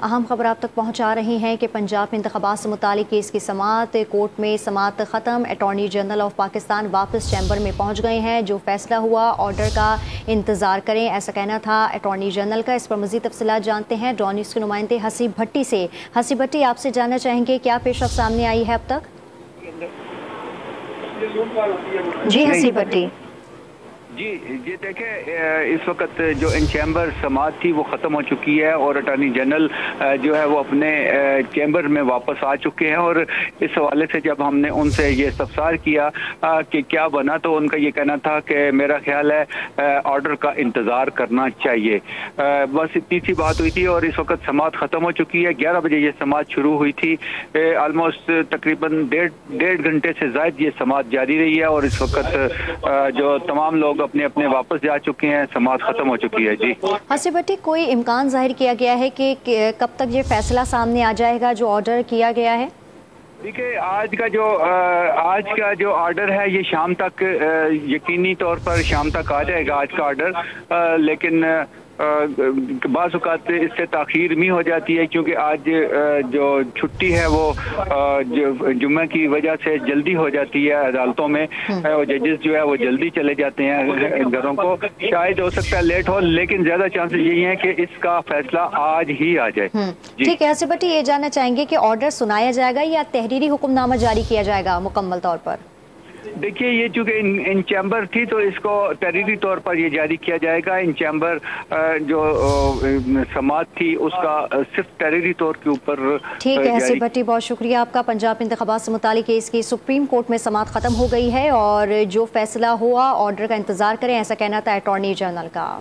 اہم خبر آپ تک پہنچا رہی ہیں کہ پنجاب میں انتخابات سے متعلق کیس کی سماعت کورٹ میں سماعت ختم۔ اٹارنی جنرل آف پاکستان واپس چیمبر میں پہنچ گئے ہیں۔ جو فیصلہ ہوا آرڈر کا انتظار کریں، ایسا کہنا تھا اٹارنی جنرل کا۔ اس پر مزید تفصیلات جانتے ہیں ڈان نیوز کے نمائندے حسیب بھٹی سے۔ حسیب بھٹی، آپ سے جاننا چاہیں گے کیا پیش رفت سامنے آئی ہے اب تک؟ جی حسیب بھٹی۔ جی دیکھیں، اس وقت جو ان چیمبر سماعت تھی وہ ختم ہو چکی ہے اور اٹارنی جنرل جو ہے وہ اپنے چیمبر میں واپس آ چکے ہیں، اور اس حوالے سے جب ہم نے ان سے یہ استفسار کیا کہ کیا بنا تو ان کا یہ کہنا تھا کہ میرا خیال ہے آرڈر کا انتظار کرنا چاہیے۔ بس اتنی سی بات ہوئی تھی اور اس وقت سماعت ختم ہو چکی ہے۔ 11 بجے یہ سماعت شروع ہوئی تھی۔ آلموسٹ تقریباً ڈیڑھ گھنٹے سے زائد یہ سماعت جاری رہی ہے اور اس وقت جو تمام لوگ اپنے اپنے واپس جا چکے ہیں، سماعت ختم ہو چکی ہے۔ جی حسیب بھٹی، کوئی امکان ظاہر کیا گیا ہے کہ کب تک یہ فیصلہ سامنے آ جائے گا جو آرڈر کیا گیا ہے؟ دیکھیے، آج کا جو آرڈر ہے یہ شام تک، یقینی طور پر شام تک آ جائے گا آج کا آرڈر، لیکن بعض اوقات اس سے تاخیر بھی ہو جاتی ہے کیونکہ آج جو چھٹی ہے وہ جمعہ کی وجہ سے جلدی ہو جاتی ہے عدالتوں میں، اور ججز جو ہے وہ جلدی چلے جاتے ہیں گھروں کو۔ شاید ہو سکتا ہے لیٹ ہو، لیکن زیادہ چانسز یہی ہیں کہ اس کا فیصلہ آج ہی آ جائے۔ ٹھیک ہے حسیب بھٹی، یہ جاننا چاہیں گے کہ آرڈر سنایا جائے گا یا تحریری حکم نامہ جاری کیا جائے گا مکمل طور پر؟ دیکھیے، یہ چونکہ ان چیمبر تھی تو اس کو تحریری طور پر یہ جاری کیا جائے گا۔ ان چیمبر جو سماعت تھی اس کا صرف تحریری طور کے اوپر۔ ٹھیک ہے حسیب بھٹی، بہت شکریہ آپ کا۔ پنجاب انتخابات سے متعلق کیس کی سپریم کورٹ میں سماعت ختم ہو گئی ہے اور جو فیصلہ ہوا آرڈر کا انتظار کریں، ایسا کہنا تھا اٹارنی جنرل کا۔